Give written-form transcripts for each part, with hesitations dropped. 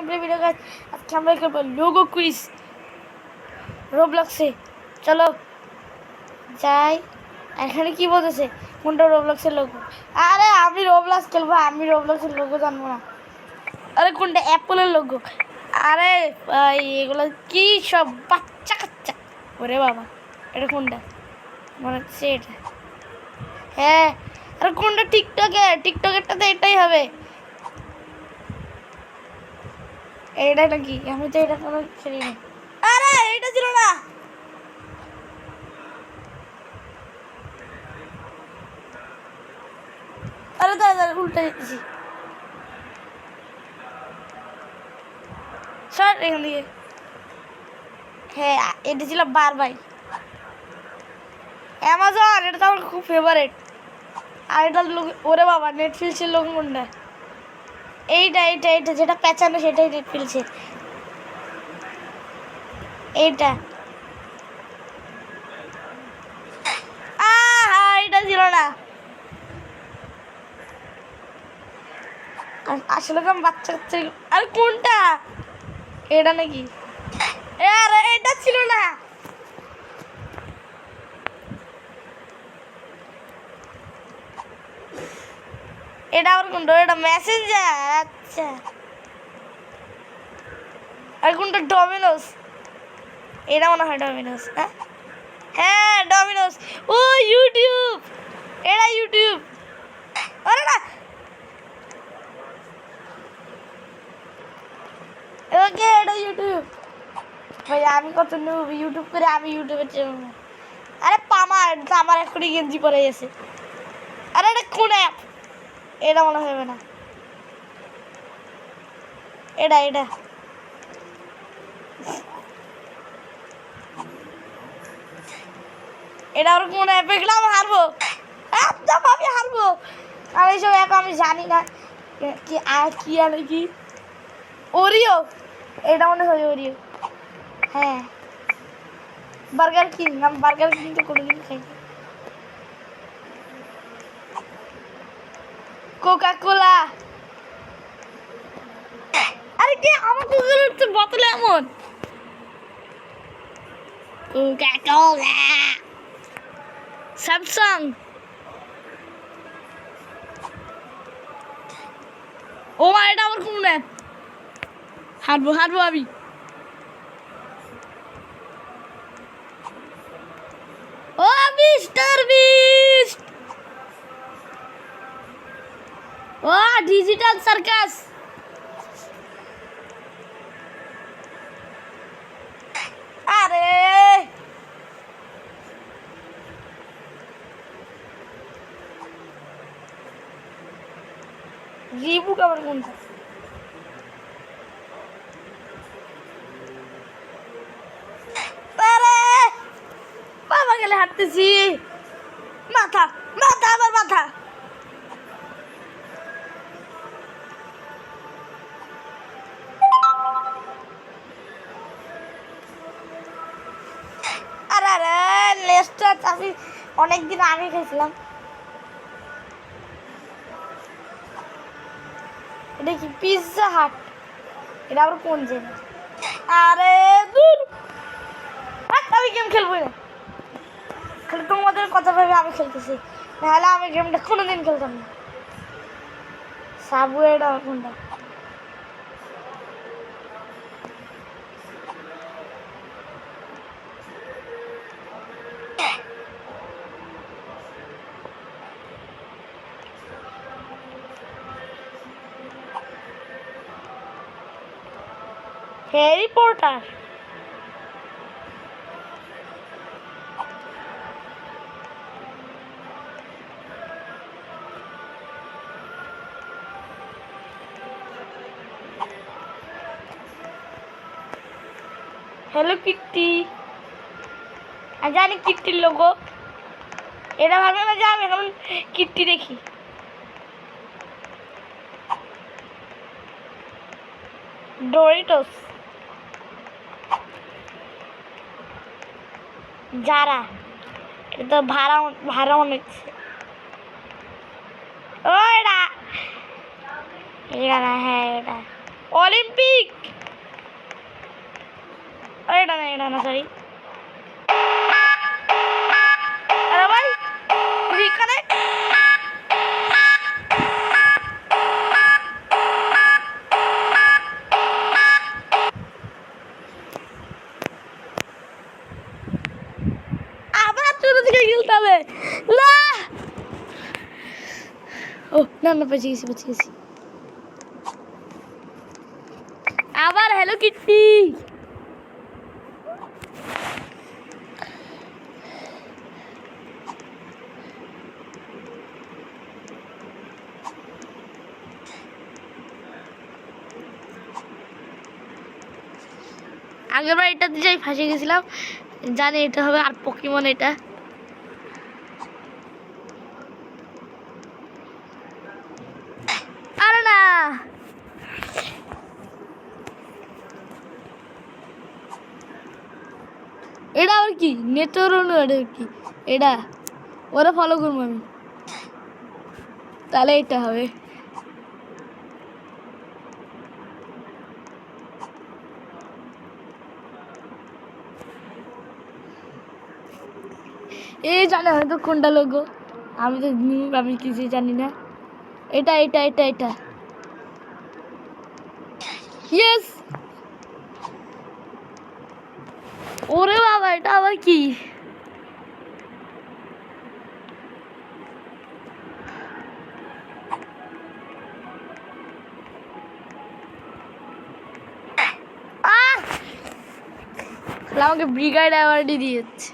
Video guys আজকে আমরা করব লোগো কুইজ রোবলক্সে। চলো যাই। এখানে কি বলতেছে কোনটা রোবলক্সের লোগো? আরে আমি রোবলক্স খেলবো, আমি রোবলক্সের লোগো জানবো না। আরে কোনটা অ্যাপলের লোগো? আরে ভাই এগুলো কি সব বাচ্চা কাচ্চা। ওরে বাবা এটা কোনটা? মনে হচ্ছে এটা। হ্যাঁ আর কোনটা টিকটকেরটাতে এটাই হবে। এইটা নাকি? আমি তো এটা কোনো খেলি না। আরে এটা ছিল না। আরে দাদা উল্টা দিতেছি। সর এখান থেকে। হ্যাঁ এটা ছিল বারবাই অ্যামাজন, এটা তো আমার খুব ফেভারিট। আর এটার লোক ওরে বাবা নেটফ্লিক্সের লোক কোনটা? এইটা এইটা এইটা যেটা পেঁচানো সেটাই নেটফ্লিক্সের। এইটা এটা ছিল না। আসলে তো বাচ্চা কাচ্চা। আরে কোনটা? এটা নাকি? আরে এটা ছিল না। এটা আবার কোনটা? এটা মেসেঞ্জার। আচ্ছা আর কোনটা? ডমিনোস। এটা মনে হয় ডমিনোস। হ্যাঁ হ্যাঁ ডমিনোস। ও ইউটিউব, এটা ইউটিউব। আরে না ওকে এটা ইউটিউব। ভাই আমি কত নেব ইউটিউব করে, আমি ইউটিউবে চ্যানেল। আরে পামা এটা আমার এখনই গেঞ্জি পরে গেছে। আরে এটা কোন অ্যাপ? এটা মনে হবে না। এটা এটা এটা আর কোন অ্যাপে গেলে আমি হারবো। একদম আমি হারবো। আর এইসব অ্যাপ আমি জানি না কি আর কি আর কি। ওরিও, এটা মনে হয় ওরিও। হ্যাঁ বার্গার কিং, আমি বার্গার কিং তো কোনোদিন খাইনি। Coca Cola. আরে কি আমার তো বোতলে এমন কোকা কোলা। স্যামসাং। ও মা এটা আমার কোন অ্যাপ? হারবো হারবো আমি। ও মিস্টার বিস্ট। ও ডিজিটাল সার্কাস। আরে রিবুক আবার কোনটা? আরে বাবা গেলে হাঁটতেছি। মাথা মাথা আবার মাথা। আরে আরে লেসটা আমি অনেকদিন আগে খেয়েছিলাম। এটা কি পিৎজা হাট? এটা আবার কোন জিনিস? আরে দূর আমি গেম খেলবো না। খালি তোমাদের কথা ভেবে আমি খেলতেছি, নাহলে আমি গেমটা কোনোদিন খেলতাম না। সাবু এটা কোনটা? Harry Potter. Hello Kitty. আমি জানি কিট্টির লোগো। এটা ভাববে না যে আমি এখন কিট্টি দেখি। ডোরিটোস। যারা এটা তো ভাড়া ভাড়া মনে হচ্ছে। ও এটা এটা না, হ্যাঁ এটা অলিম্পিক, এটা না সরি। আরে ভাই রিকানেক্ট। আবার শুরু থেকে খেলতে হবে না। ও না না, বেঁচে গেছি। আবার হ্যালো কিট্টি। আগেরবার এটাতে যাই ফাঁসে গেছিলাম, জানি এটা হবে। আর পকিমন এটা আরে না, এটা আবার কি নেটওয়ার্ক কি এটা? ওরা ফলো করবো আমি, তাহলে এটা হবে। এই জানে হয়তো কোনটা লোগো, আমি তো আমি কিছুই জানি না। এটা ইয়েস। ওরে বাবা, এটা আবার কি? আমাকে ব্রিগেড অ্যাওয়ার্ডই দিয়েছে।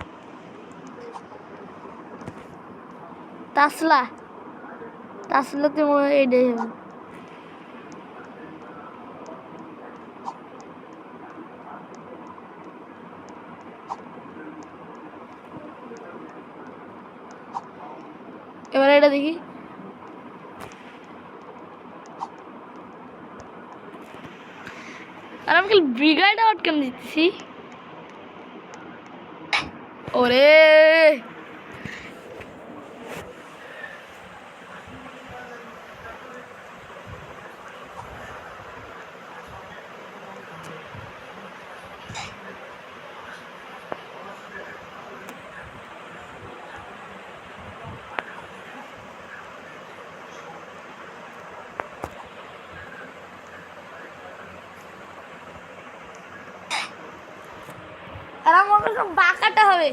তাসলাতে মনে হয় এটাই হবে। এবার এটা দেখি। আর আমি খালি ব্রিগেড অ্যাওয়ার্ড কেন দিচ্ছি? ওরে আর আমার কাছে বাঁকাটা হবে।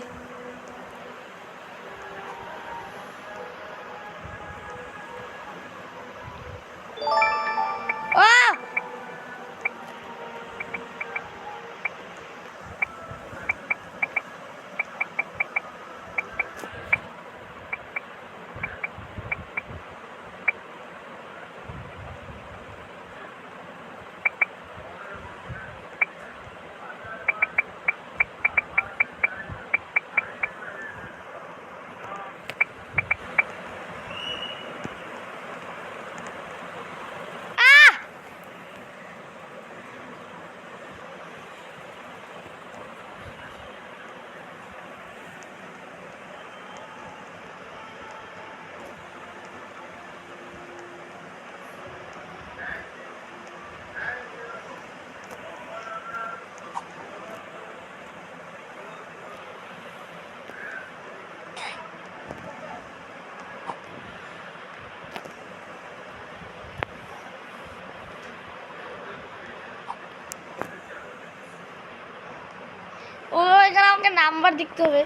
ও এখানে আমাকে নাম্বার দেখতে হবে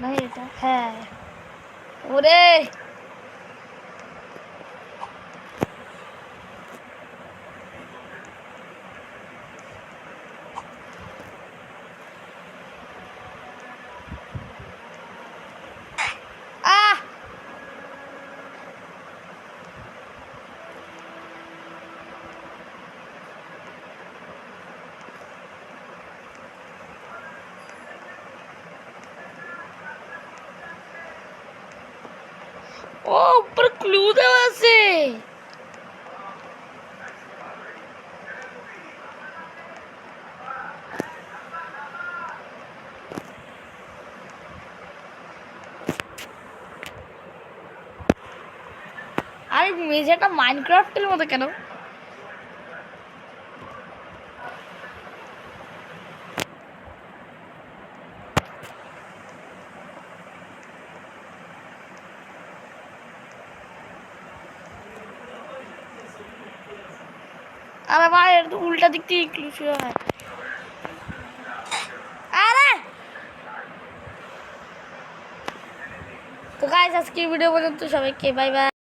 না? এটা হ্যাঁ। ওরে আহ ও উপরে ক্লু দেওয়া আছে। আর মেঝেটা মাইনক্রাফটের মতো কেন? আরে ভাই এটা তো উল্টা দিক থেকে ক্লিক হয়। আরে তো গাইস আজকের ভিডিও পর্যন্ত, সবাইকে বাই বাই।